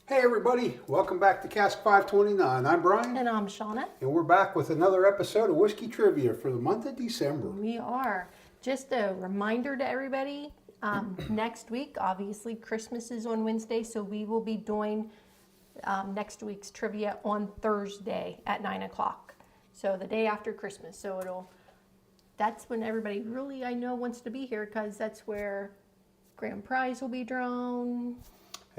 Hey everybody, welcome back to Cask 529. I'm Bryan. And I'm Shona. And we're back with another episode of Whiskey Trivia for the month of December. We are. Just a reminder to everybody, next week, obviously Christmas is on Wednesday, so we will be doing next week's trivia on Thursday at 9 o'clock. So the day after Christmas. So that's when everybody really, I know, wants to be here because that's where grand prize will be drawn.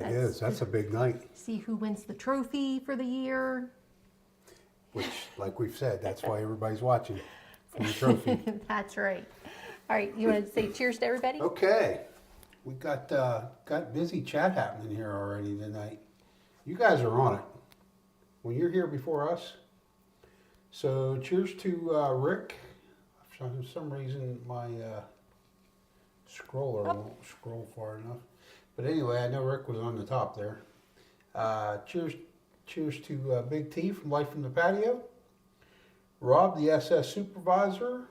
That's a big night. See who wins the trophy for the year. Which, like we've said, that's why everybody's watching for the trophy. That's right. All right, you want to say cheers to everybody? Okay, we got busy chat happening here already tonight. You guys are on it. When you're here before us. So cheers to Rick. For some reason my scroller won't scroll far enough. But anyway, I know Rick was on the top there. Cheers to Big T from Life from the Patio. Rob, the SS Supervisor.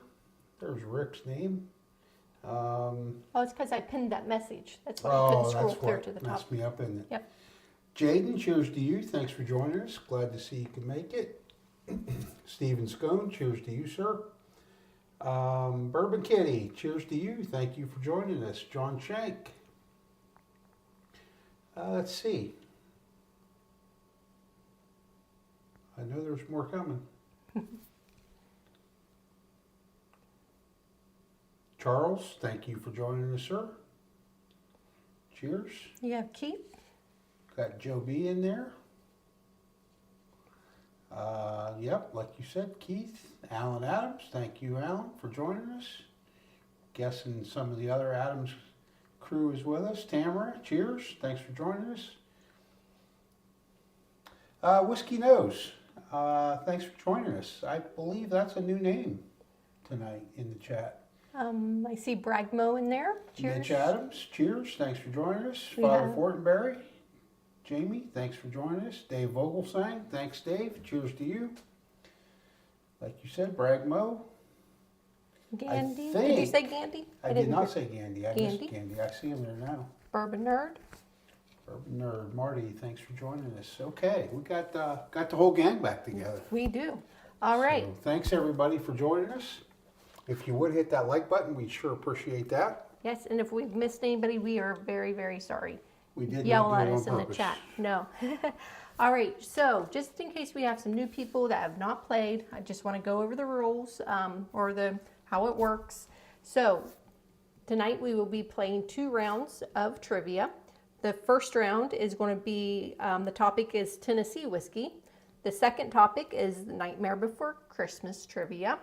There's Rick's name. It's because I pinned that message. That's why I couldn't scroll clear to the top. Messed me up, isn't it? Yep. Jaden, cheers to you. Thanks for joining us. Glad to see you can make it. Stephen Scone, cheers to you, sir. Bourbon Kitty, cheers to you. Thank you for joining us. John Shank. Let's see. I know there's more coming. Charles, thank you for joining us, sir. Cheers. You have Keith? Got Joe B in there. Yep, like you said, Keith. Alan Adams, thank you, Alan, for joining us. Guessing some of the other Adams crew is with us. Tamara, cheers. Thanks for joining us. Whiskey Nose, thanks for joining us. I believe that's a new name tonight in the chat. I see Bragmo in there. Cheers. Mitch Adams, cheers. Thanks for joining us. We Father have- Fortenberry, Jamie, thanks for joining us. Dave Vogelsang, thanks, Dave. Cheers to you. Like you said, Bragmo. Gandy. I Did you think- say Gandy? I did didn't not hear- say Gandy. I Gandy? missed Gandy. I see him there now. Bourbon Nerd. Urban Nerd, Marty, thanks for joining us. Okay, we got the whole gang back together. We do. All right. So thanks everybody for joining us. If you would hit that like button, we'd sure appreciate that. Yes, and if we've missed anybody, we are very, very sorry. We did Yell not at do it us on in the purpose. chat. No. All right, so just in case we have some new people that have not played, I just want to go over the rules or how it works. So tonight we will be playing 2 rounds of trivia. The first round is going to be, the topic is Tennessee whiskey. The second topic is the Nightmare Before Christmas trivia.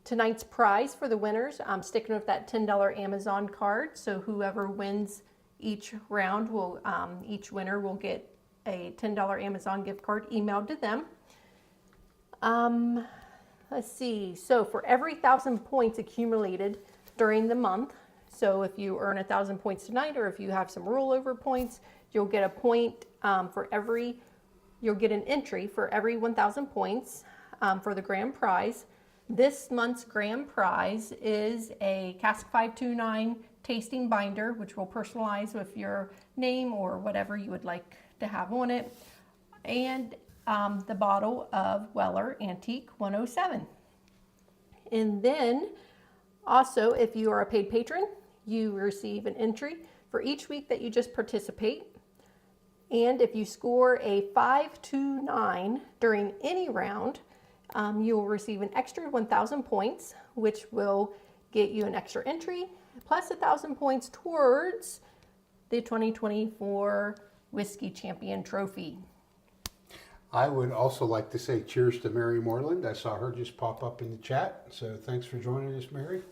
Tonight's prize for the winners, I'm sticking with that $10 Amazon card. So whoever wins each round will, each winner will get a $10 Amazon gift card emailed to them. Let's see. So for every 1,000 points accumulated during the month, so if you earn 1,000 points tonight, or if you have some rollover points, you'll get a point you'll get an entry for every 1,000 points for the grand prize. This month's grand prize is a Cask 529 tasting binder, which we'll personalize with your name or whatever you would like to have on it, and the bottle of Weller Antique 107. And then also, if you are a paid patron, you receive an entry for each week that you just participate. And if you score a 529 during any round, you will receive an extra 1,000 points, which will get you an extra entry, plus 1,000 points towards the 2024 Whiskey Champion Trophy. I would also like to say cheers to Mary Moreland. I saw her just pop up in the chat. So thanks for joining us, Mary.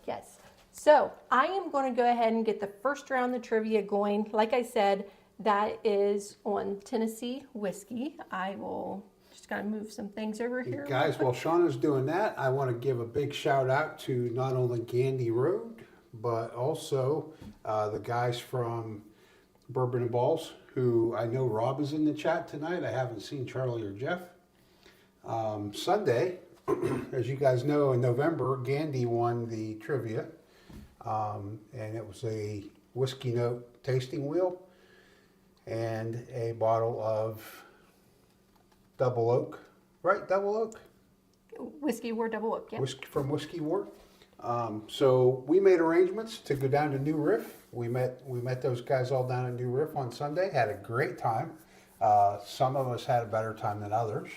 Yes. So I am going to go ahead and get the first round of trivia going. Like I said, that is on Tennessee whiskey. I will just kind of move some things over here. Guys, while Shauna's doing that, I want to give a big shout out to not only Gandy Road, but also the guys from Bourbon and Balls, who I know Rob is in the chat tonight. I haven't seen Charlie or Jeff. Sunday, as you guys know, in November, Gandy won the trivia, and it was a whiskey note tasting wheel. and a bottle of Double Oak, right? Double Oak? Whiskey War Double Oak, yeah. Whiskey from Whiskey War. So we made arrangements to go down to New Riff. We met those guys all down at New Riff on Sunday. Had a great time. Some of us had a better time than others.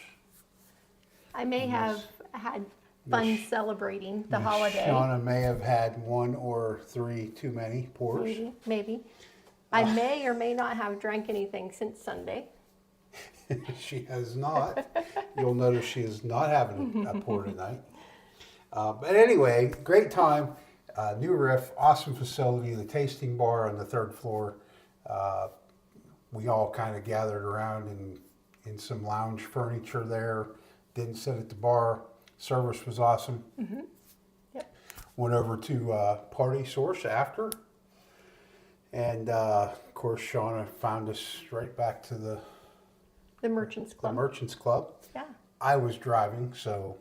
I may have had fun celebrating the holiday. Shauna may have had one or three too many pours. Maybe. I may or may not have drank anything since Sunday. She has not. You'll notice she is not having a pour tonight. But anyway, great time. New Riff, awesome facility. The tasting bar on the third floor. We all kind of gathered around in some lounge furniture there. Didn't sit at the bar. Service was awesome. Mm-hmm. Yep. Went over to Party Source after. And of course, Shauna found us right back to the Merchants Club. The Merchants Club. Yeah. I was driving, so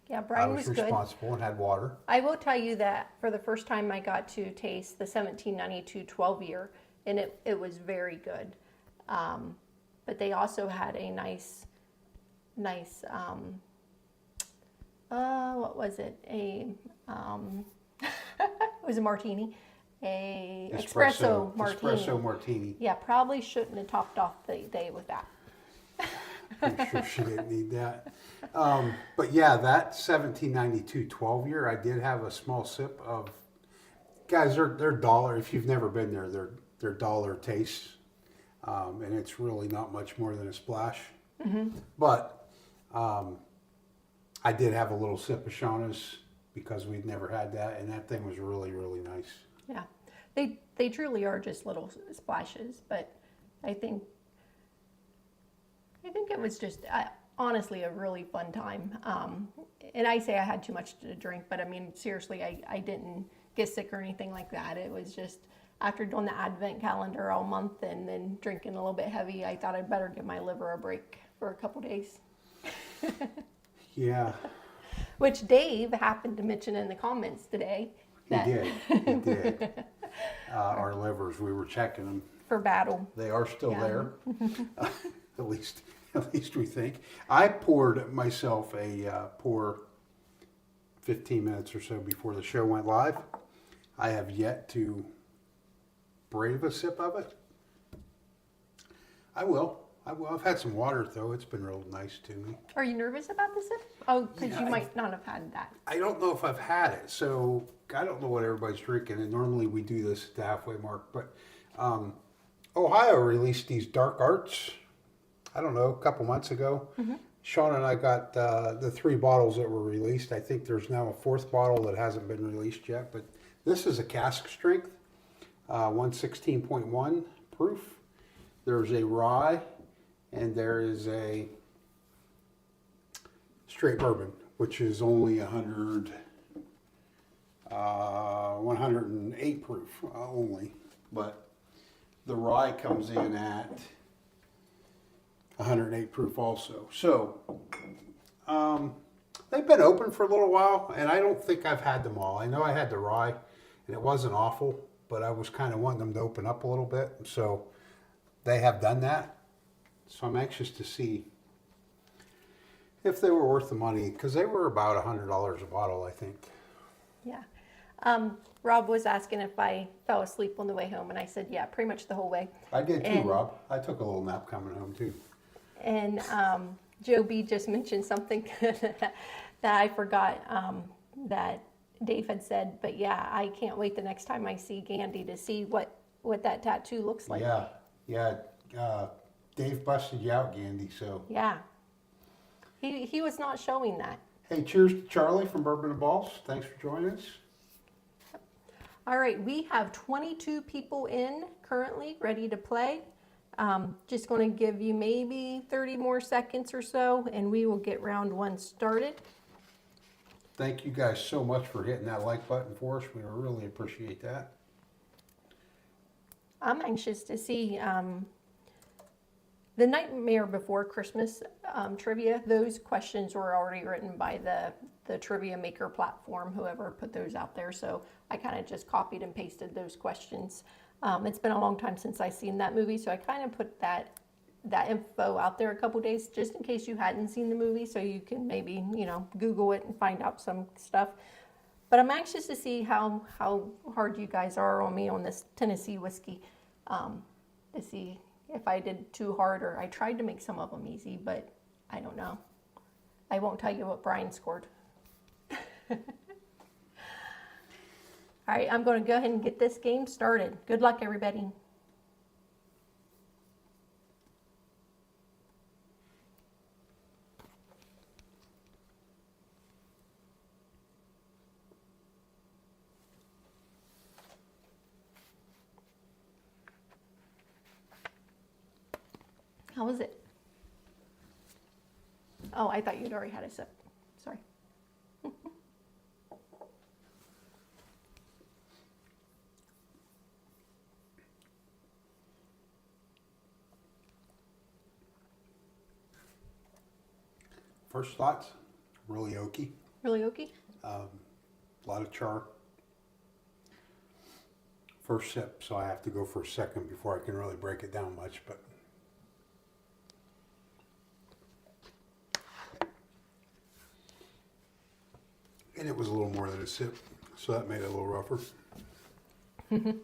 yeah, Brian was responsible good. And had water. I will tell you that for the first time I got to taste the 1792 12-year, and it was very good. But they also had a nice what was it? It was a martini. A espresso martini. Espresso martini. Yeah, probably shouldn't have topped off the day with that. I'm sure she didn't need that. But yeah, that 1792 12-year, I did have a small sip of. Guys, they're dollar. If you've never been there, they're dollar tastes, and it's really not much more than a splash. Mm-hmm. But I did have a little sip of Shauna's because we'd never had that, and that thing was really, really nice. Yeah, they truly are just little splashes, but I think it was just honestly a really fun time. And I say I had too much to drink, but I mean seriously, I didn't get sick or anything like that. It was just after doing the Advent calendar all month and then drinking a little bit heavy, I thought I'd better give my liver a break for a couple days. Yeah. Which Dave happened to mention in the comments today. He did. Our livers, we were checking them. For battle. They are still there. At least we think. I poured myself a pour 15 minutes or so before the show went live. I have yet to brave a sip of it. I will. I've had some water though. It's been real nice to me. Are you nervous about the sip? Oh, because you might not have had that. I don't know if I've had it, so I don't know what everybody's drinking. And normally we do this at the halfway mark, but Ohio released these dark arts. I don't know, a couple months ago. Mm-hmm. Sean and I got the 3 bottles that were released. I think there's now a 4th bottle that hasn't been released yet, but this is a cask strength, 116.1 proof. There's a rye, and there is a straight bourbon, which is only 108 proof only. But the rye comes in at 108 proof also. So they've been open for a little while, and I don't think I've had them all. I know I had the rye, and it wasn't awful, but I was kind of wanting them to open up a little bit. So they have done that. So I'm anxious to see if they were worth the money, because they were about $100 a bottle, I think. Yeah. Rob was asking if I fell asleep on the way home, and I said, yeah, pretty much the whole way. I did too, Rob. I took a little nap coming home too. And Joe B just mentioned something that I forgot that Dave had said, but yeah, I can't wait the next time I see Gandhi to see what that tattoo looks like. Yeah. Dave busted you out, Gandhi, so. Yeah. He was not showing that. Hey, cheers to Charlie from Bourbon and Balls. Thanks for joining us. All right, we have 22 people in currently ready to play. Just going to give you maybe 30 more seconds or so, and we will get round 1 started. Thank you guys so much for hitting that like button for us. We really appreciate that. I'm anxious to see The Nightmare Before Christmas trivia, those questions were already written by the Trivia Maker platform, whoever put those out there. So I kind of just copied and pasted those questions. It's been a long time since I've seen that movie, so I kind of put that info out there a couple days just in case you hadn't seen the movie, so you can maybe, Google it and find out some stuff. But I'm anxious to see how hard you guys are on me on this Tennessee whiskey, to see if I did too hard, or I tried to make some of them easy, but I don't know. I won't tell you what Bryan scored. All right, I'm going to go ahead and get this game started. Good luck, everybody. How was it? Oh, I thought you'd already had a sip. Sorry. First thoughts, really oaky. Really oaky? A lot of char. First sip, so I have to go for a second before I can really break it down much, but and it was a little more than a sip, so that made it a little rougher. The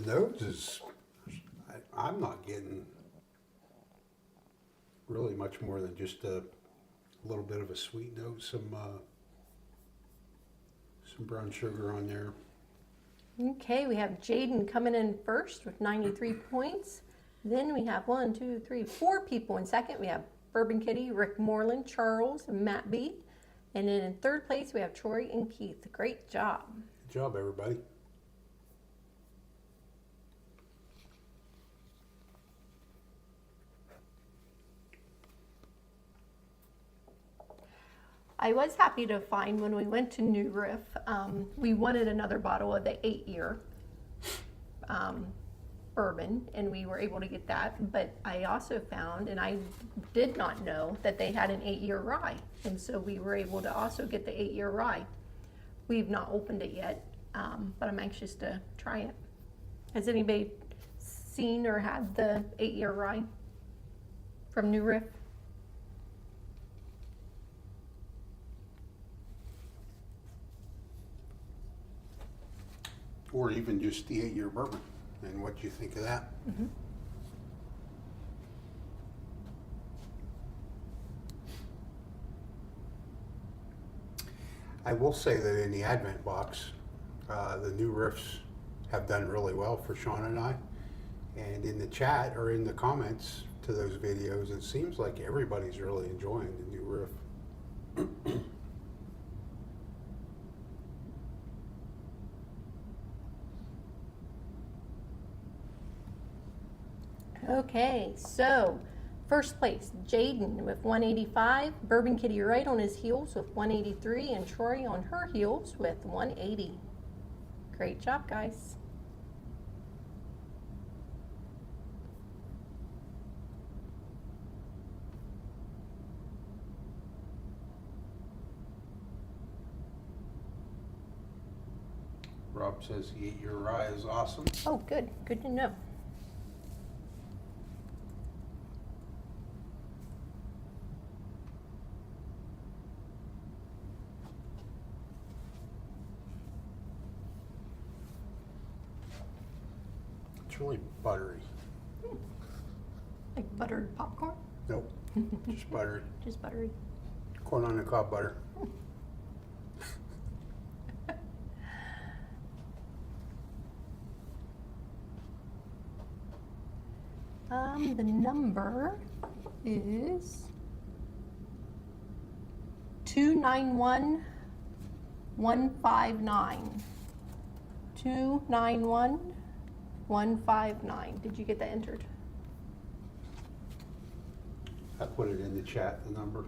nose is, I'm not getting really much more than just a little bit of a sweet note, some brown sugar on there. Okay, we have Jaden coming in first with 93 points. Then we have 4 people in second. We have Bourbon Kitty, Rick Moreland, Charles, and Matt B. And then in third place, we have Troy and Keith. Great job. Good job, everybody. I was happy to find when we went to New Riff, we wanted another bottle of the 8-year bourbon, and we were able to get that. But I also found, and I did not know, that they had an 8-year rye, and so we were able to also get the 8-year rye. We've not opened it yet, but I'm anxious to try it. Has anybody seen or had the 8-year rye from New Riff? Or even just the 8-year bourbon, and what you think of that. Mm-hmm. I will say that in the Advent box, the new riffs have done really well for Sean and I. And in the chat or in the comments to those videos, it seems like everybody's really enjoying the new riff. Okay, so first place, Jaden with 185, Bourbon Kitty right on his heels with 183, and Troy on her heels with 180. Great job, guys. Rob says the 8-year rye is awesome. Oh, good. Good to know. It's really buttery. Like buttered popcorn? Nope, just buttery. Just buttery. Corn on the cob butter. The number is 291159. 291159. Did you get that entered? I put it in the chat, the number.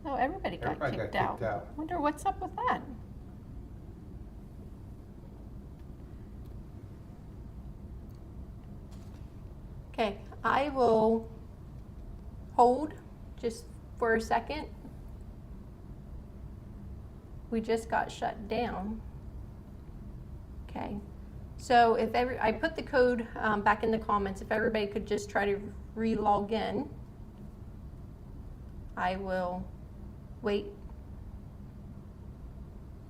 Oh, everybody got kicked out. Wonder what's up with that. I will hold just for a second. We just got shut down. Okay. So if I put the code back in the comments, if everybody could just try to re-log in, I will wait.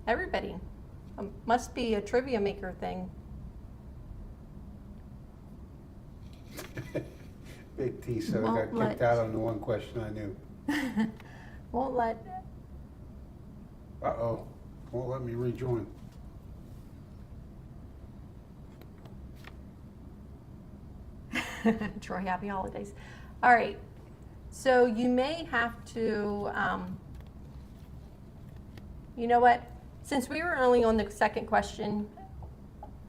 Everybody, must be a trivia maker thing. Big T, so I Won't got kicked out on the one question I knew. Won't let. Uh-oh, won't let me rejoin. Troy, happy holidays. All right, so you may have to, you know what? Since we were only on the second question,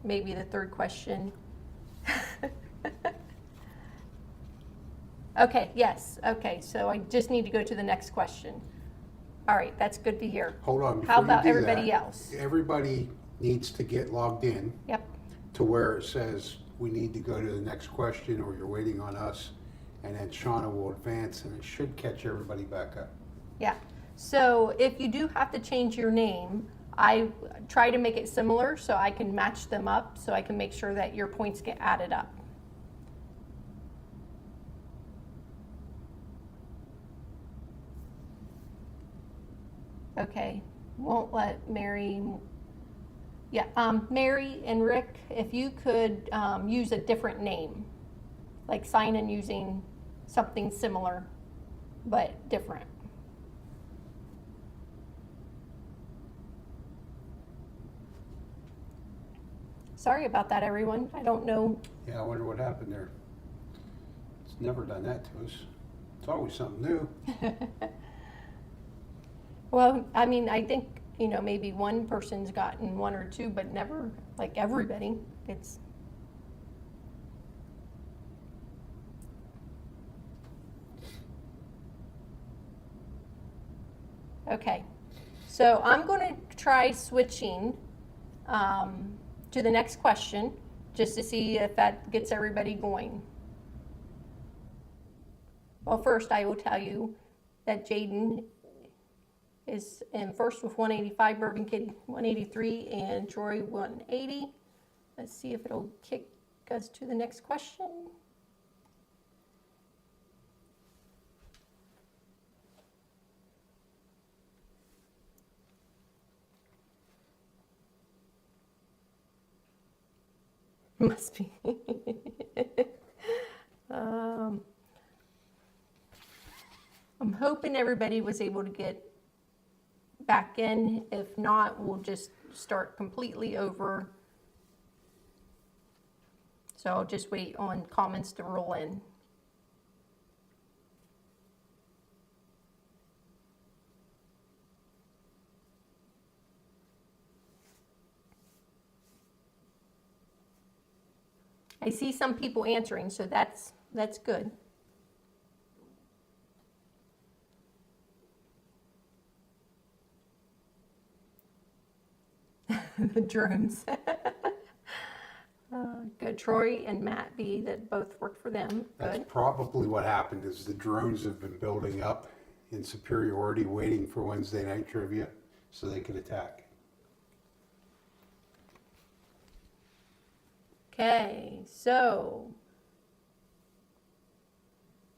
maybe the third question. Okay, yes, okay, so I just need to go to the next question. All right, that's good to hear. Hold on, How before you about do everybody that, else? everybody needs to get logged in Yep, to where it says we need to go to the next question or you're waiting on us, and then Shauna will advance and it should catch everybody back up. yeah. So if you do have to change your name, I try to make it similar so I can match them up, so I can make sure that your points get added up. Okay, won't let Mary. Yeah, Mary and Rick, if you could use a different name, like sign in using something similar, but different. Sorry about that, everyone. I don't know. Yeah, I wonder what happened there. It's never done that to us. It's always something new. Well, I mean, I think, you know, maybe one person's gotten one or two, but never like everybody. It's okay. So I'm going to try switching to the next question just to see if that gets everybody going. Well, first I will tell you that Jaden is in first with 185, Bourbon Kitty 183, and Troy 180. Let's see if it'll kick us to the next question. Must be. I'm hoping everybody was able to get back in. If not, we'll just start completely over. So I'll just wait on comments to roll in. I see some people answering, so that's good. The drones. Good. Troy and Matt B, that both work for them. That's Good. probably what happened is the drones have been building up in superiority, waiting for Wednesday night trivia so they could attack. Okay, so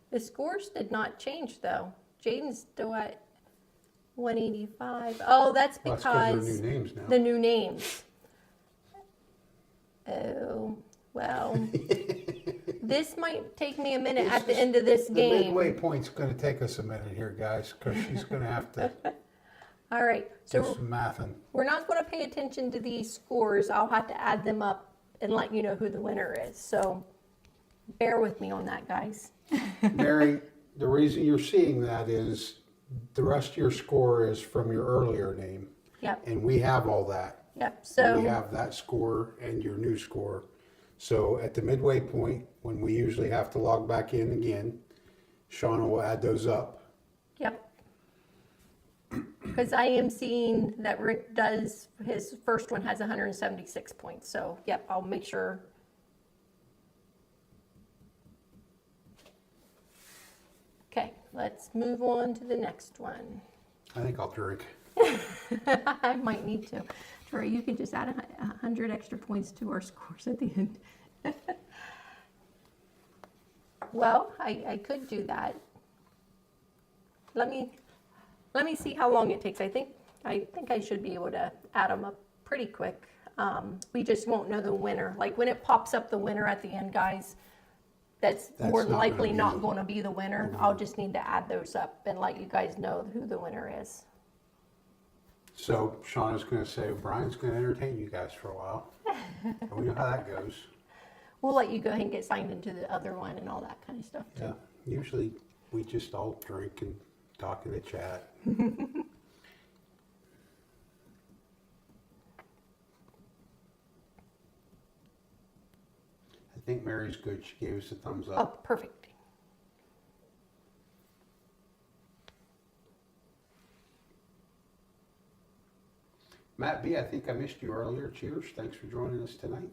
the scores did not change though. Jaden's still at 185. Oh, that's Well, because that's 'cause they're new names now. the new names. Oh, well, this might take me a minute at the end of this The game. midway point's going to take us a minute here, guys, because she's going to have to All right, do so some mathing. we're not going to pay attention to these scores. I'll have to add them up and let you know who the winner is. So bear with me on that, guys. Mary, the reason you're seeing that is the rest of your score is from your earlier name. Yep, And we have all that. yep. So We have that score and your new score. So at the midway point, when we usually have to log back in again, Shauna will add those up. yep. Because I am seeing that Rick does, his first one has 176 points. So, yep, I'll make sure. let's move on to the next one. I think I'll drink. I might need to. Troy, you can just add 100 extra points to our scores at the end. Well, I could do that. Let me see how long it takes. I think I should be able to add them up pretty quick. We just won't know the winner. Like when it pops up the winner at the end, guys, that's more than not likely gonna not be- going to be the winner. I'll just need to add those up and let you guys know who the winner is. So Shauna's going to say Brian's going to entertain you guys for a while. And we know how that goes. We'll let you go ahead and get signed into the other one and all that kind of stuff too. Yeah. Usually we just all drink and talk in the chat. I think Mary's good. She gave us a thumbs Oh, up. perfect. Matt B, I think I missed you earlier. Cheers. Thanks for joining us tonight.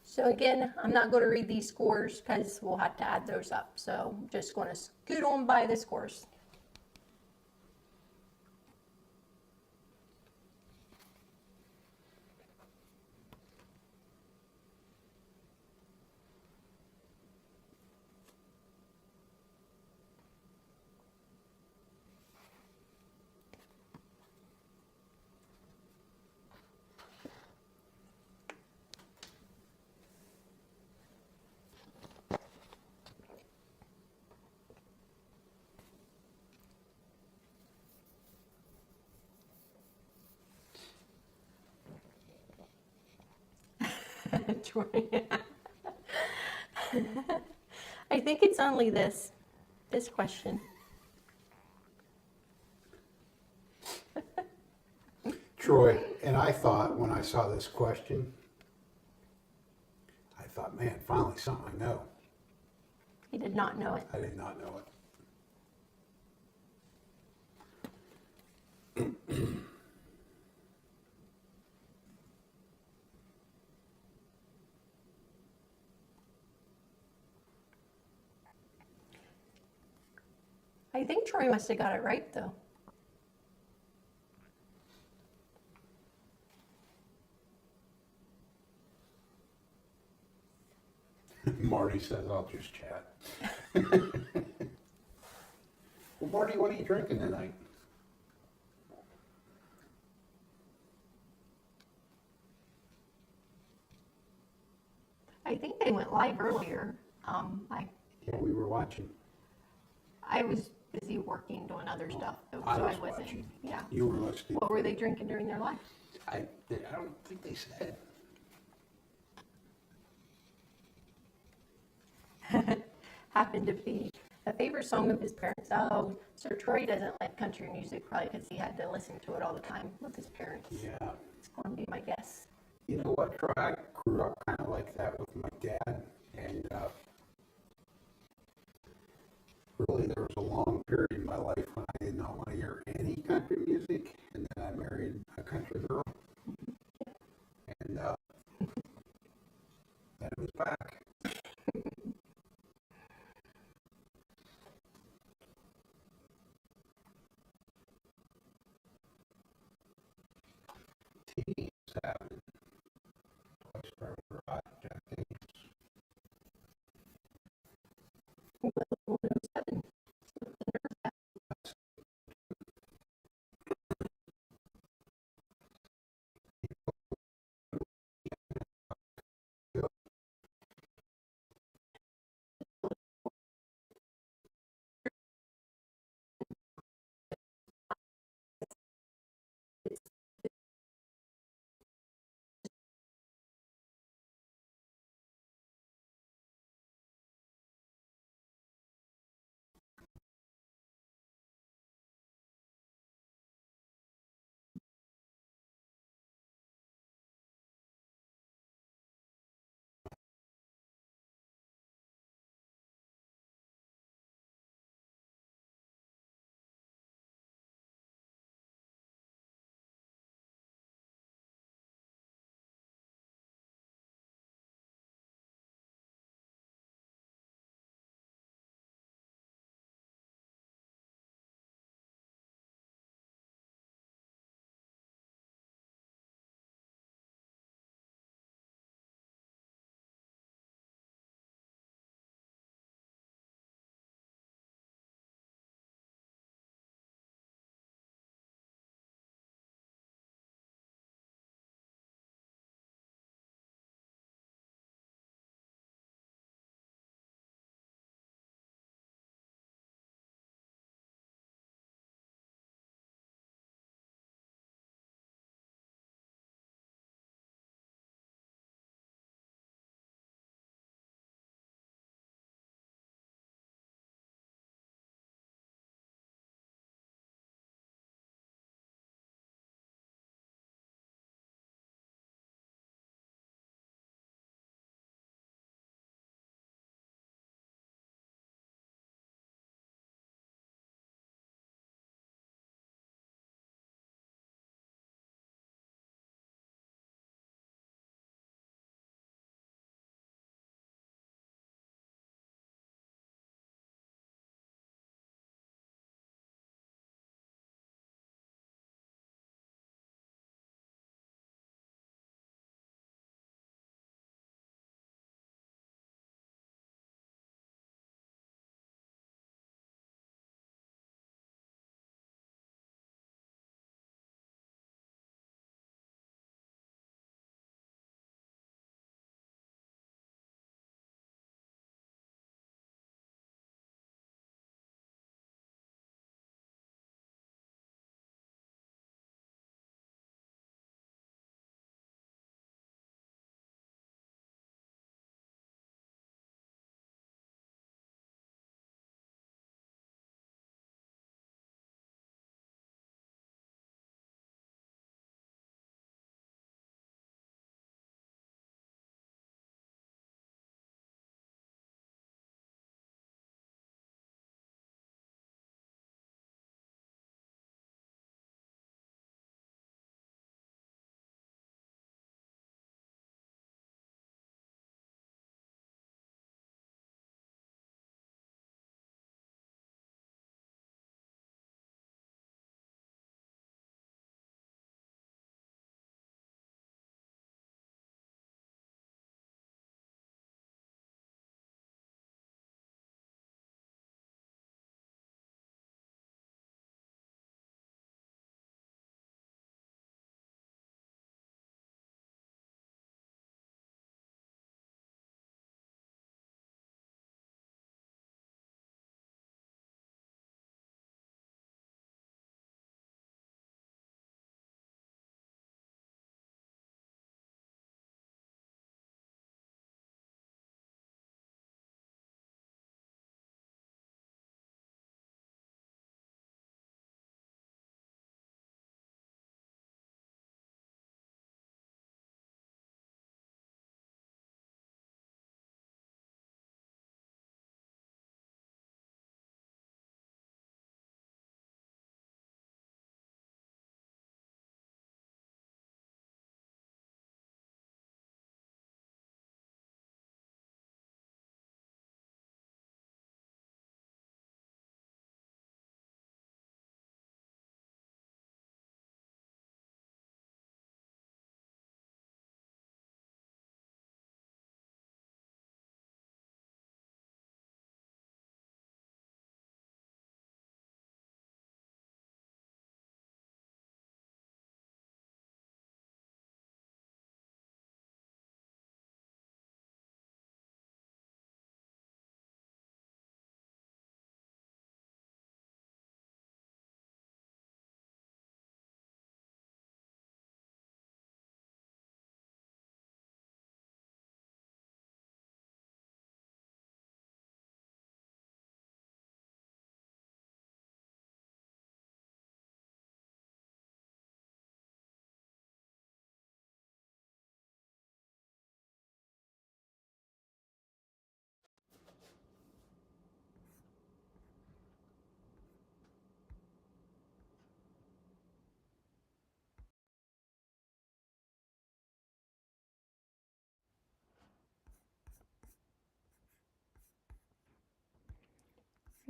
So again, I'm not going to read these scores because we'll have to add those up. So I'm just going to scoot on by the scores. Troy. I think it's only this question. Troy, and I thought when I saw this question, I thought, man, finally something I know. He did not know it. I did not know it. I think Troy must have got it right though. Marty says, I'll just chat. Well, Marty, what are you drinking tonight? I think they went live earlier. Yeah, we were watching. I was busy working, doing other stuff, though, I so was I wasn't. watching. Yeah. You were listening. What were they drinking during their live? I don't think they said. Happened to be a favorite song of his parents. Oh, so Troy doesn't like country music probably because he had to listen to it all the time with his parents. Yeah. It's going to be my guess. You know what, Troy? I grew up kind of like that with my dad. And really, there was a long period in my life when I did not want to hear any country music. And then I married a country girl. And then it was back. Teens having twice forever hot Jack Daniels. 107.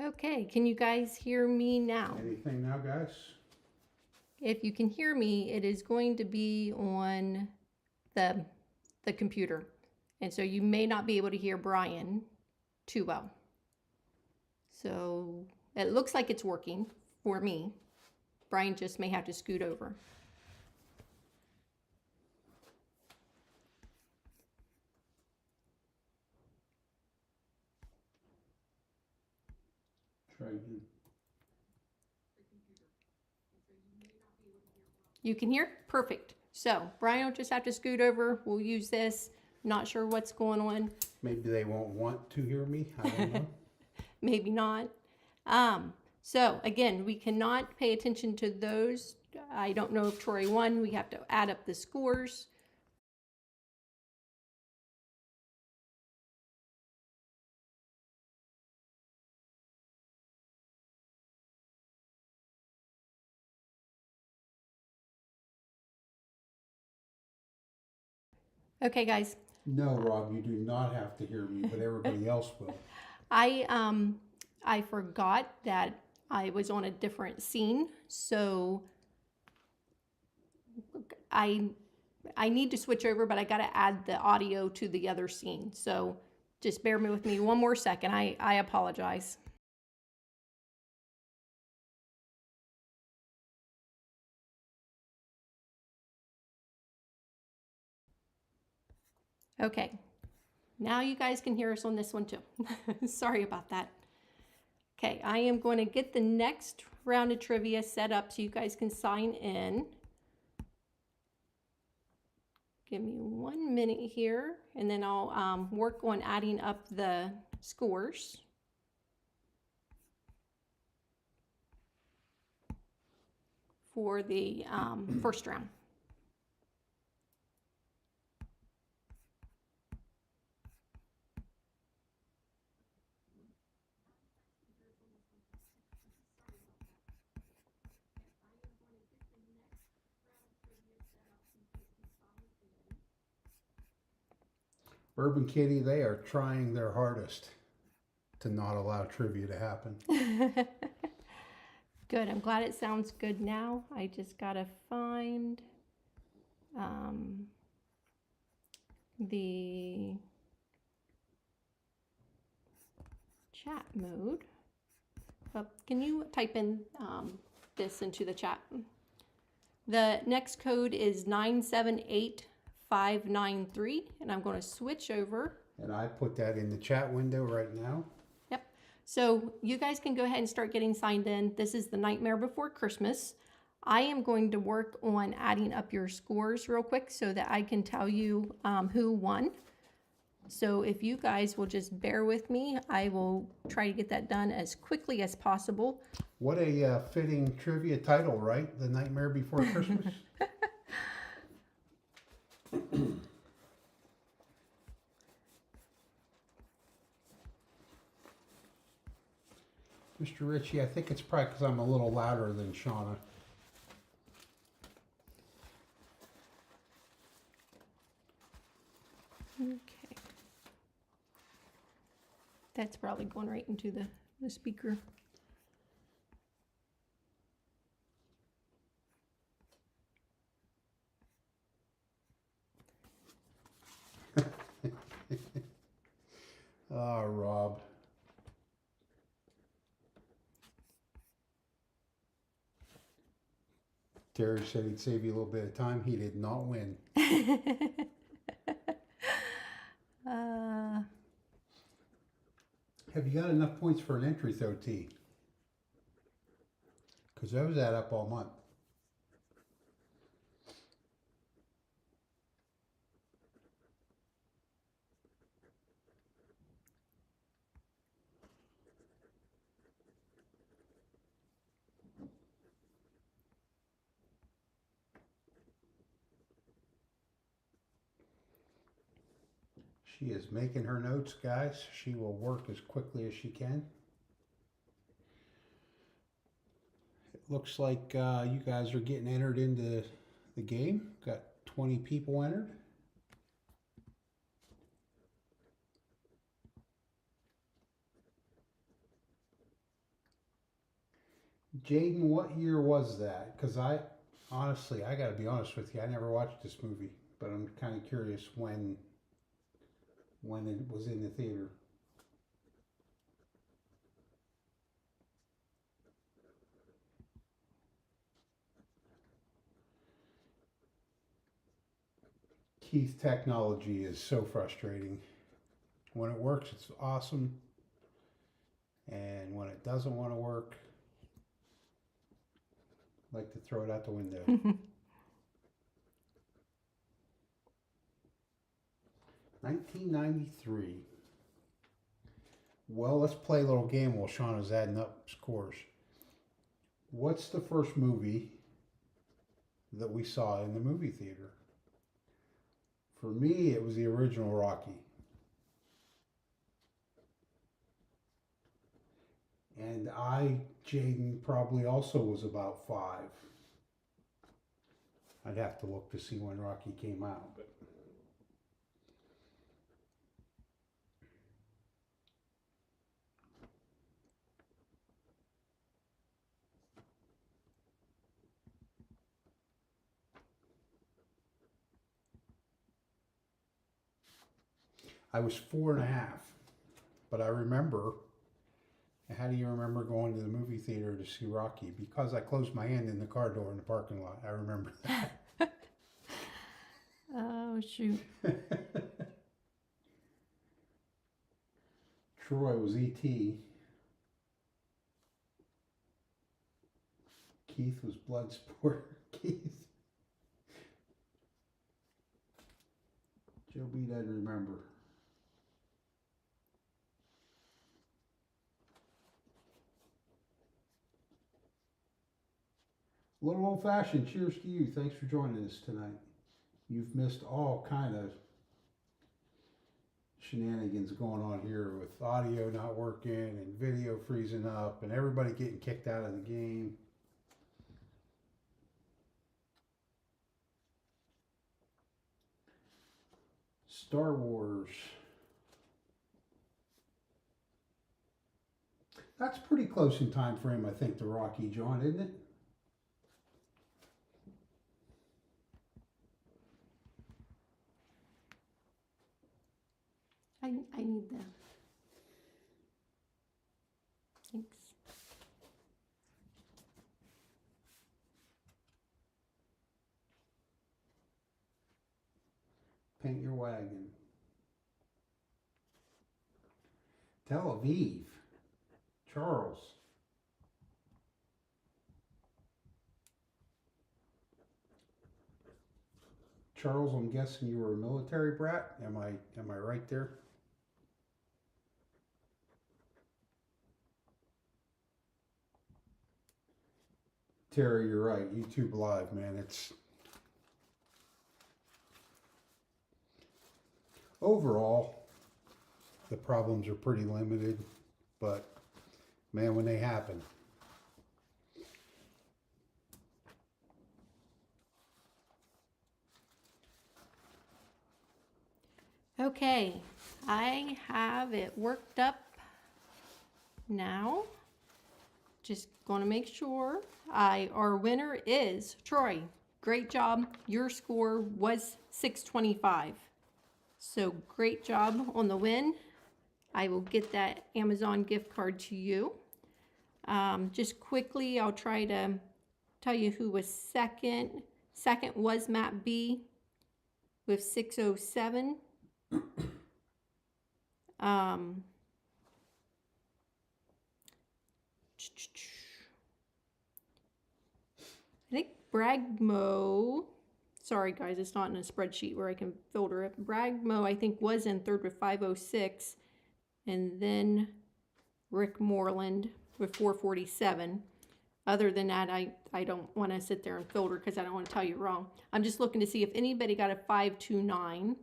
Okay, can you guys hear me now? Anything now, guys? If you can hear me, it is going to be on the computer. And so you may not be able to hear Bryan too well. So it looks like it's working for me. Bryan just may have to scoot over. Try again. You can hear? Perfect. So Bryan will just have to scoot over. We'll use this. Not sure what's going on. Maybe they won't want to hear me. I don't know. Maybe not. So again, we cannot pay attention to those. I don't know if Troy won. We have to add up the scores. Okay, guys. No, Rob, you do not have to hear me, but everybody else will. I forgot that I was on a different scene, so I need to switch over, but I got to add the audio to the other scene. So just bear with me one more second. I apologize. Okay, now you guys can hear us on this one too. Sorry about that. Okay, I am going to get the next round of trivia set up so you guys can sign in. Give me 1 minute here, and then I'll work on adding up the scores. For the first round. Urban Kitty, they are trying their hardest to not allow trivia to happen. Good. I'm glad it sounds good now. I just got to find the chat mode. Can you type in this into the chat? The next code is 978593, and I'm going to switch over. And I put that in the chat window right now. Yep. So you guys can go ahead and start getting signed in. This is the Nightmare Before Christmas. I am going to work on adding up your scores real quick so that I can tell you who won. So if you guys will just bear with me, I will try to get that done as quickly as possible. What a fitting trivia title, right? The Nightmare Before Christmas. Mr. Ritchie, I think it's probably because I'm a little louder than Shauna. Okay. That's probably going right into the speaker. Ah, Rob. Terry said he'd save you a little bit of time. He did not win. Have you got enough points for an entry, though, T? Because those add up all month. She is making her notes, guys. She will work as quickly as she can. It looks like you guys are getting entered into the game. Got 20 people entered. Jaden, what year was that? Because honestly, I got to be honest with you, I never watched this movie, but I'm kind of curious when it was in the theater. Keith, technology is so frustrating. When it works, it's awesome. And when it doesn't want to work, I like to throw it out the window. 1993. Well, let's play a little game while Shauna's adding up scores. What's the first movie that we saw in the movie theater? For me, it was the original Rocky. And Jaden, probably also was about 5. I'd have to look to see when Rocky came out, but I was 4.5. But I remember, how do you remember going to the movie theater to see Rocky? Because I closed my hand in the car door in the parking lot. I remember that. Oh, shoot. Troy was E.T. Keith was Bloodsport. Keith. Joe B doesn't remember. A little old-fashioned. Cheers to you. Thanks for joining us tonight. You've missed all kind of shenanigans going on here with audio not working and video freezing up and everybody getting kicked out of the game. Star Wars. That's pretty close in time frame, I think, to Rocky, John, isn't it? I need that. Thanks. Paint your wagon. Tel Aviv. Charles. Charles, I'm guessing you were a military brat. Am I right there? Terry, you're right. YouTube Live, man. It's overall, the problems are pretty limited, but man, when they happen. Okay, I have it worked up now. Just going to make sure. Our winner is Troy. Great job. Your score was 625. So great job on the win. I will get that Amazon gift card to you. Just quickly, I'll try to tell you who was second. Second was Matt B with 607. I think Bragmo, sorry guys, it's not in a spreadsheet where I can filter it. Bragmo, I think, was in third with 506. And then Rick Moreland with 447. Other than that, I don't want to sit there and filter because I don't want to tell you wrong. I'm just looking to see if anybody got a 529.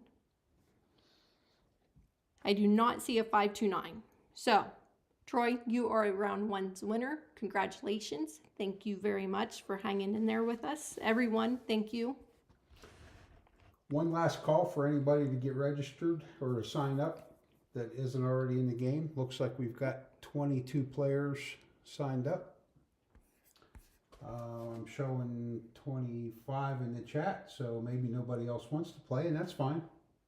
I do not see a 529. So, Troy, you are a round one's winner. Congratulations. Thank you very much for hanging in there with us. Everyone, thank you. One last call for anybody to get registered or to sign up that isn't already in the game. Looks like we've got 22 players signed up. showing 25 in the chat, so maybe nobody else wants to play, and that's fine.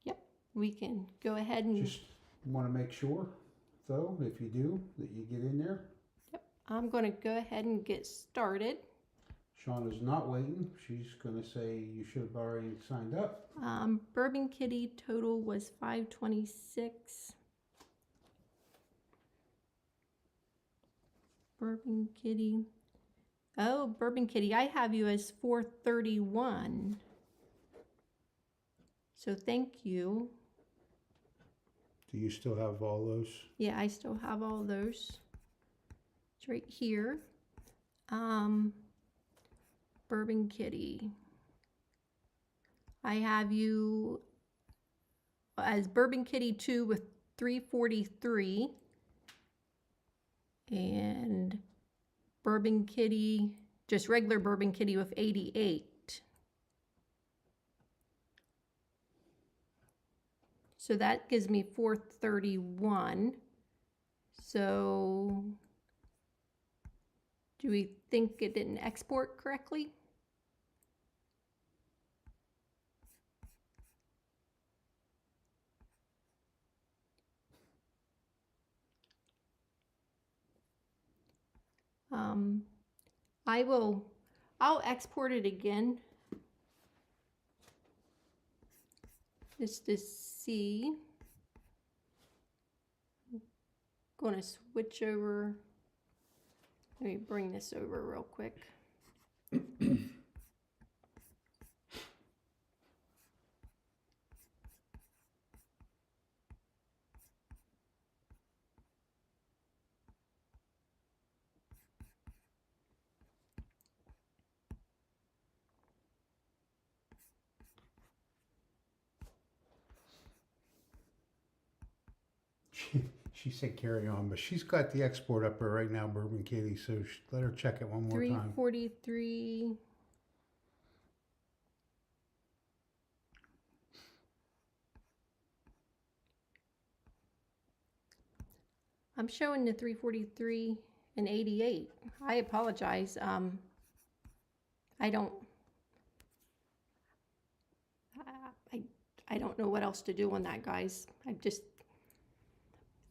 Yep, we can go ahead and... Just want to make sure, though, if you do, that you get in there. Yep, I'm going to go ahead and get started. Shauna's not waiting. She's going to say you should have already signed up. Bourbon Kitty total was 526. Bourbon Kitty. Oh, Bourbon Kitty, I have you as 431. So thank you. Do you still have all those? Yeah, I still have all those. It's right here. Bourbon Kitty. I have you as Bourbon Kitty 2 with 343. And Bourbon Kitty, just regular Bourbon Kitty with 88. So that gives me 431. So do we think it didn't export correctly? I'll export it again just to see. I'm going to switch over. Let me bring this over real quick. She said carry on, but she's got the export up there right now, Bourbon Kitty, so let her check it one more time. 343. I'm showing the 343 and 88. I apologize. I don't know what else to do on that, guys.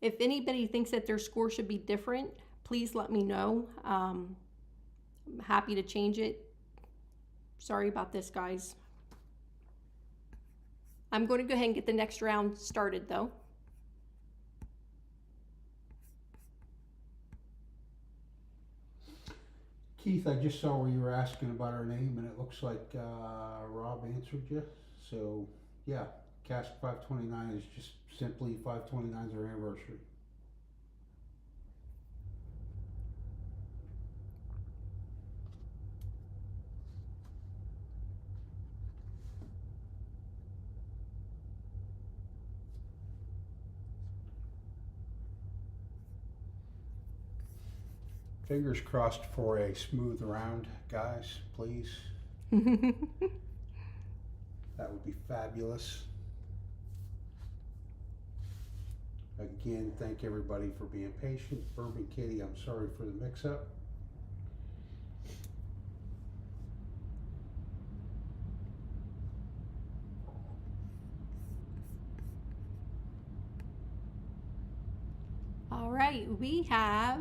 If anybody thinks that their score should be different, please let me know. I'm happy to change it. Sorry about this, guys. I'm going to go ahead and get the next round started, though. Keith, I just saw where you were asking about her name, and it looks like Rob answered you. So, yeah, CASK 529 is just simply 529 is our anniversary. Fingers crossed for a smooth round, guys, please. That would be fabulous. Again, thank everybody for being patient. Bourbon Kitty, I'm sorry for the mix-up. All right, we have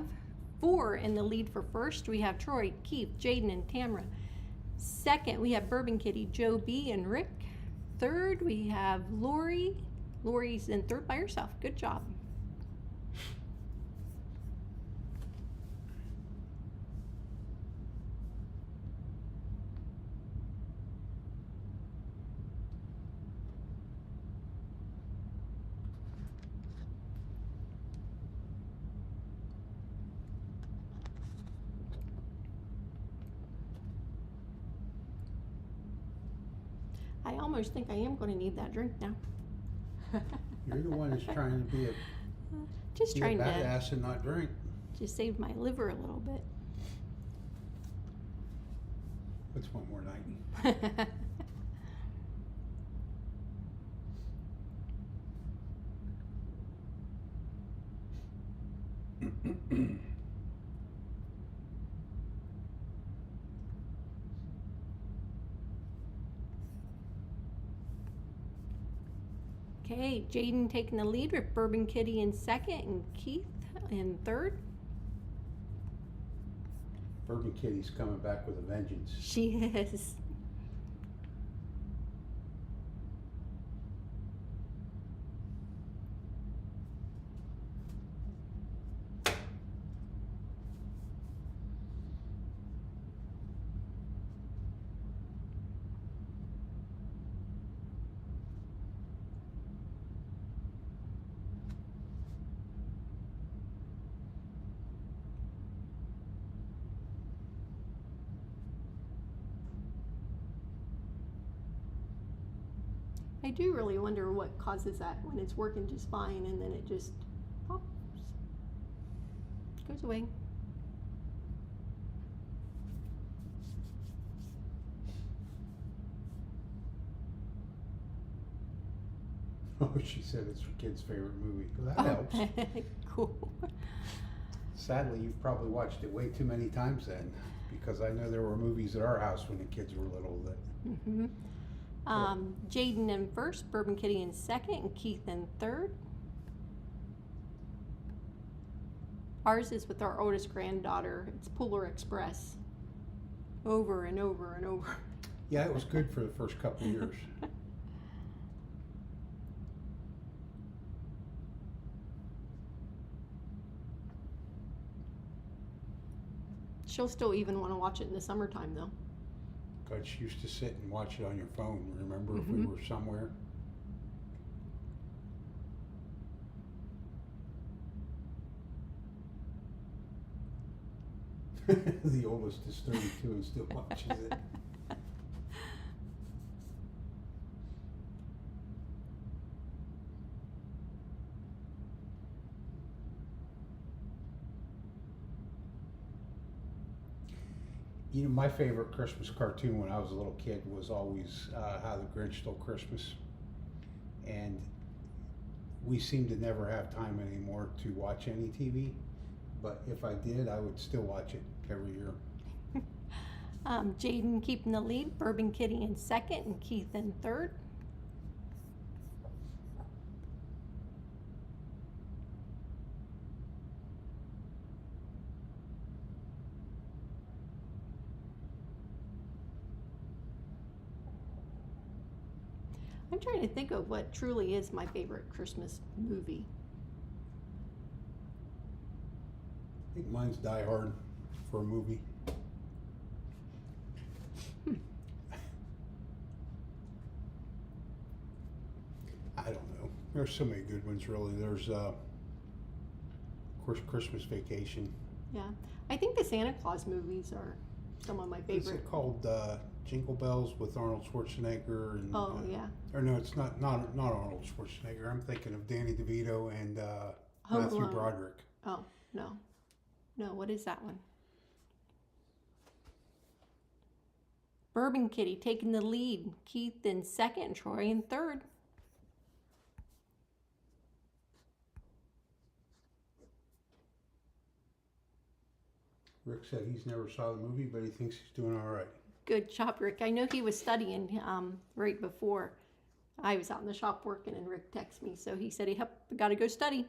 4 in the lead for first. We have Troy, Keith, Jaden, and Tamra. Second, we have Bourbon Kitty, Joe B, and Rick. Third, we have Lori. Lori's in third by herself. Good job. I almost think I am going to need that drink now. You're the one that's trying to be a, Just trying to badass and not drink. just save my liver a little bit. What's one more night? Okay, Jaden taking the lead with Bourbon Kitty in second and Keith in third. Bourbon Kitty's coming back with a vengeance. She is. I do really wonder what causes that when it's working just fine and then it just pops, goes away. Oh, she said it's her kid's favorite movie. Well, that helps. Cool. Sadly, you've probably watched it way too many times then, because I know there were movies at our house when the kids were little that. Mm-hmm. Jaden in first, Bourbon Kitty in second, and Keith in third. Ours is with our oldest granddaughter. It's Polar Express. Over and over and over. Yeah, it was good for the first couple of years. She'll still even want to watch it in the summertime though. God, she used to sit and watch it on your phone, remember, if we were somewhere? The oldest is 32 and still watches it. You know, my favorite Christmas cartoon when I was a little kid was always How the Grinch Stole Christmas. And we seem to never have time anymore to watch any TV. But if I did, I would still watch it every year. Jaden keeping the lead, Bourbon Kitty in second, and Keith in third. I'm trying to think of what truly is my favorite Christmas movie. I think mine's Die Hard for a movie. I don't know. There's so many good ones, really. There's, of course, Christmas Vacation. Yeah, I think the Santa Claus movies are some of my Is favorite. it called Jingle Bells with Arnold Schwarzenegger? And, Oh, yeah. Or no, it's not Arnold Schwarzenegger. I'm thinking of Danny DeVito and Home Matthew Alone. Broderick. Oh, no. No, what is that one? Bourbon Kitty taking the lead. Keith in second, Troy in third. Rick said he's never saw the movie, but he thinks he's doing all right. Good job, Rick. I know he was studying right before I was out in the shop working, and Rick texted me. So he said, "Hey, got to go study."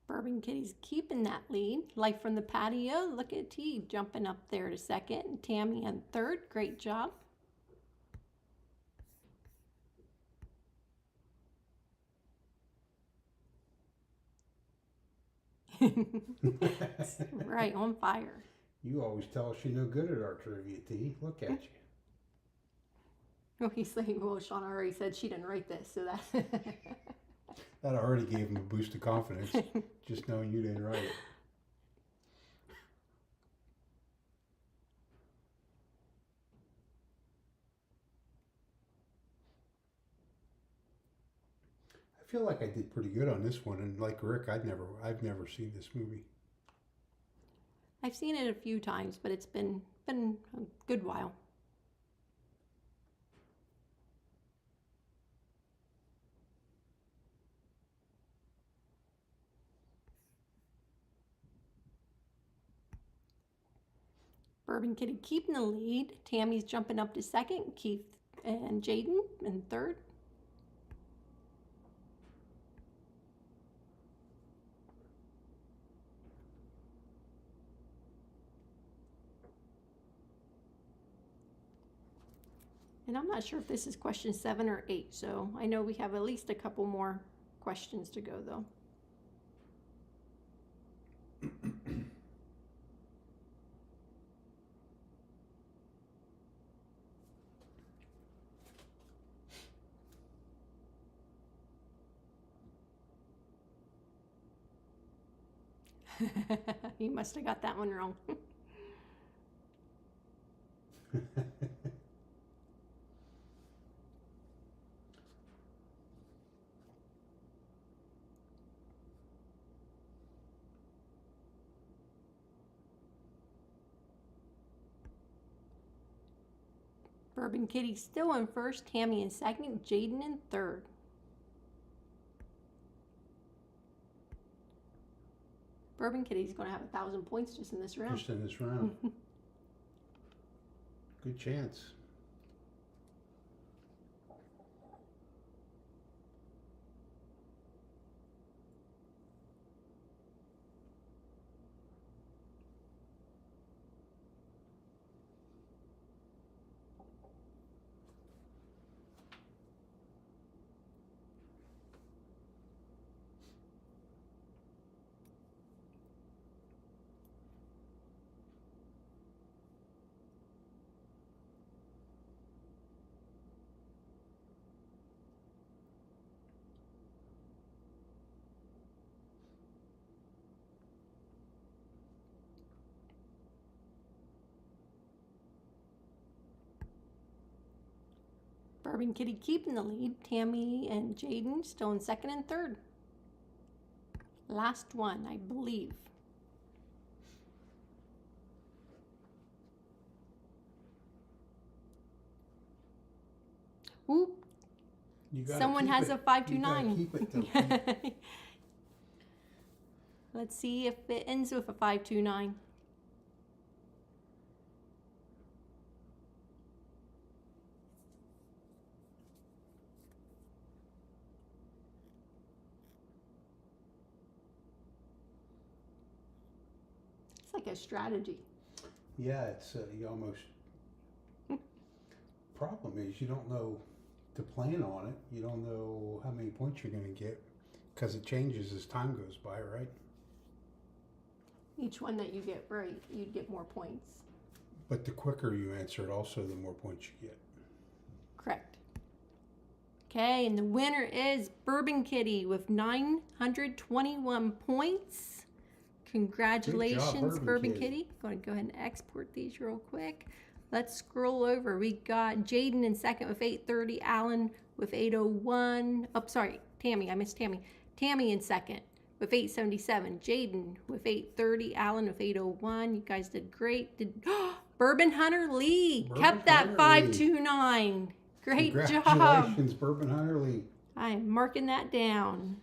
Bourbon Kitty's keeping that lead. Life from the patio. Look at T jumping up there to second. Tammy in third. Great job. Right, on fire. You always tell us you're no good at our trivia, T. Look at you. Oh, he's saying, well, Shauna already said she didn't write this, so that... That already gave him a boost of confidence, just knowing you didn't write it. feel like I did pretty good on this one, and like Rick, I've never seen this movie. I've seen it a few times, but it's been a good while. Bourbon Kitty keeping the lead. Tammy's jumping up to second. Keith and Jaden in third. And I'm not sure if this is question 7 or 8, so I know we have at least a couple more questions to go, though. You must have got that one wrong. Bourbon Kitty still in first, Tammy in second, Jaden in third. Bourbon Kitty's going to have 1,000 points just in this round. Just in this round. Good chance. Bourbon Kitty keeping the lead. Tammy and Jaden still in second and third. Last one, I believe. Oop. Someone has a 529. Keep it though. Let's see if it ends with a 529. It's like a strategy. Yeah, it's you almost. Problem is you don't know to plan on it. You don't know how many points you're going to get because it changes as time goes by, right? Each one that you get right, you'd get more points. But the quicker you answer it, also the more points you get. Correct. Okay, and the winner is Bourbon Kitty with 921 points. Congratulations, Bourbon Kitty. Going to go ahead and export these real quick. Let's scroll over. We got Jaden in second with 830, Alan with 801. Oh, sorry, Tammy. I missed Tammy. Tammy in second with 877. Jaden with 830, Alan with 801. You guys did great. Bourbon Hunter Lee kept that 529. Great job. Congratulations, Bourbon Hunter Lee. I am marking that down.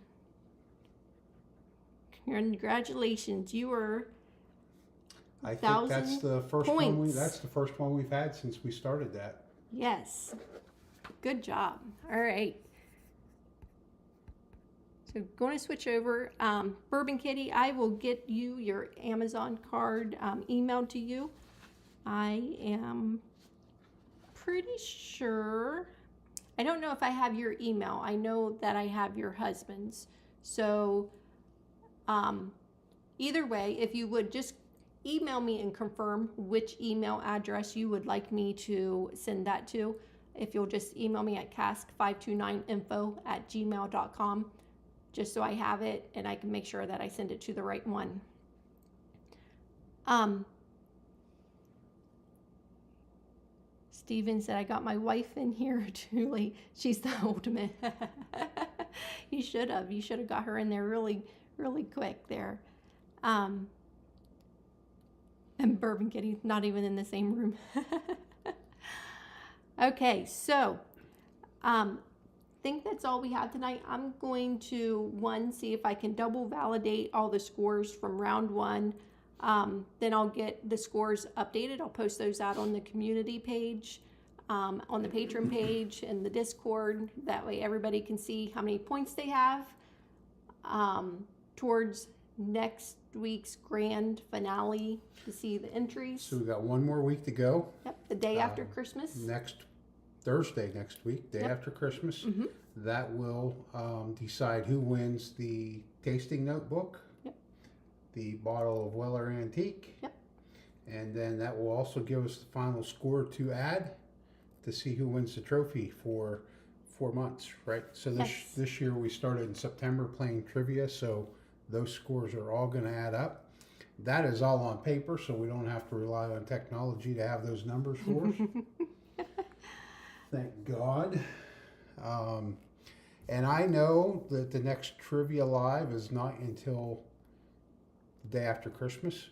Congratulations. You were I think that's the first points. that's the first one we've had since we started that. Yes. Good job. All right. So going to switch over. Bourbon Kitty, I will get you your Amazon card emailed to you. I am pretty sure. I don't know if I have your email. I know that I have your husband's. So either way, if you would just email me and confirm which email address you would like me to send that to. If you'll just email me at cask529info@gmail.com, just so I have it and I can make sure that I send it to the right one. Steven said, I got my wife in here too late. She's the ultimate. You should have. You should have got her in there really, really quick there. And Bourbon Kitty, not even in the same room. Okay, so think that's all we have tonight. I'm going to, see if I can double validate all the scores from round 1. Then I'll get the scores updated. I'll post those out on the community page, on the patron page and the Discord. That way everybody can see how many points they have towards next week's grand finale to see the entries. So we got one more week to go. Yep, the day after Christmas. Next Thursday next week, day after Christmas. That will decide who wins the tasting notebook, the bottle of Weller Antique, and then that will also give us the final score to add to see who wins the trophy for 4 months, right? So this year we started in September playing trivia, so those scores are all going to add up. That is all on paper, so we don't have to rely on technology to have those numbers for us. Thank God. And I know that the next Trivia Live is not until the day after Christmas.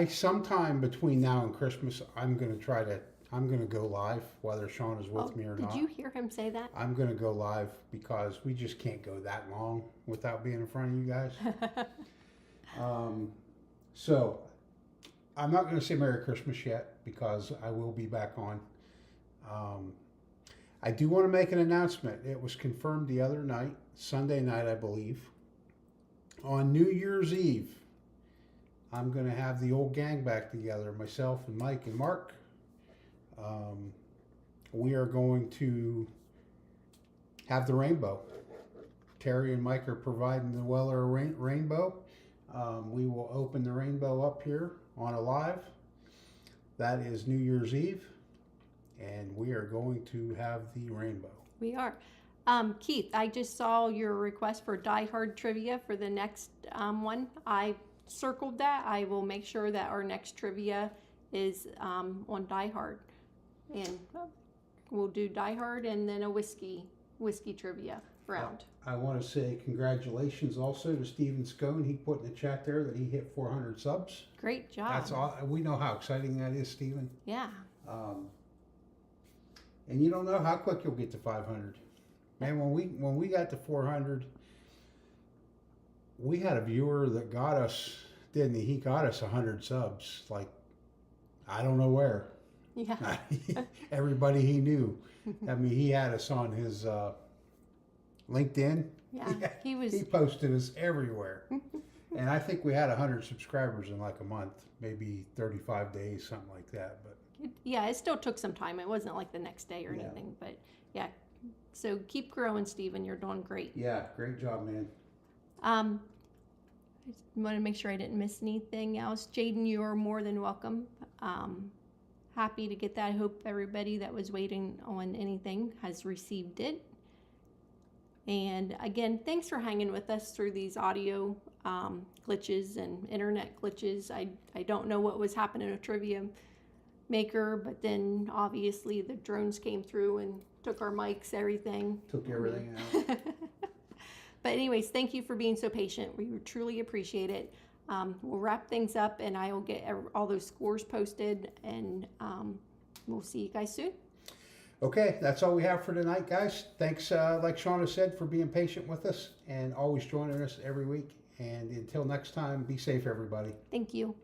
Sometime between now and Christmas, I'm going to go live, whether Shauna's with me or not. Did you hear him say that? I'm going to go live because we just can't go that long without being in front of you guys. So I'm not going to say Merry Christmas yet because I will be back on. I do want to make an announcement. It was confirmed the other night, Sunday night, I believe. On New Year's Eve, I'm going to have the old gang back together, myself and Mike and Mark. We are going to have the rainbow. Terry and Mike are providing the Weller rainbow. We will open the rainbow up here on a live. That is New Year's Eve. And we are going to have the rainbow. We are. Keith, I just saw your request for Die Hard trivia for the next one. I circled that. I will make sure that our next trivia is on Die Hard. And we'll do Die Hard and then a whiskey trivia round. I want to say congratulations also to Steven Scone. He put in the chat there that he hit 400 subs. Great job. That's all. We know how exciting that is, Steven. Yeah. And you don't know how quick you'll get to 500. Man, when we got to 400, we had a viewer that got us, didn't he? He got us 100 subs. Like, I don't know where. Yeah. Everybody he knew. I mean, he had us on his LinkedIn. Yeah, He posted us everywhere. And I think we had 100 subscribers in like a month, maybe 35 days, something like that. But it still took some time. It wasn't like the next day or anything, but yeah. So keep growing, Steven. You're doing great. Yeah, great job, man. I just want to make sure I didn't miss anything else. Jaden, you are more than welcome. Happy to get that. I hope everybody that was waiting on anything has received it. And again, thanks for hanging with us through these audio glitches and internet glitches. I don't know what was happening with Trivia Maker, but then obviously the drones came through and took our mics, everything. Took everything out. But anyways, thank you for being so patient. We truly appreciate it. We'll wrap things up and I will get all those scores posted and we'll see you guys soon. Okay, that's all we have for tonight, guys. Thanks, like Shawna said, for being patient with us and always joining us every week. And until next time, be safe, everybody. Thank you.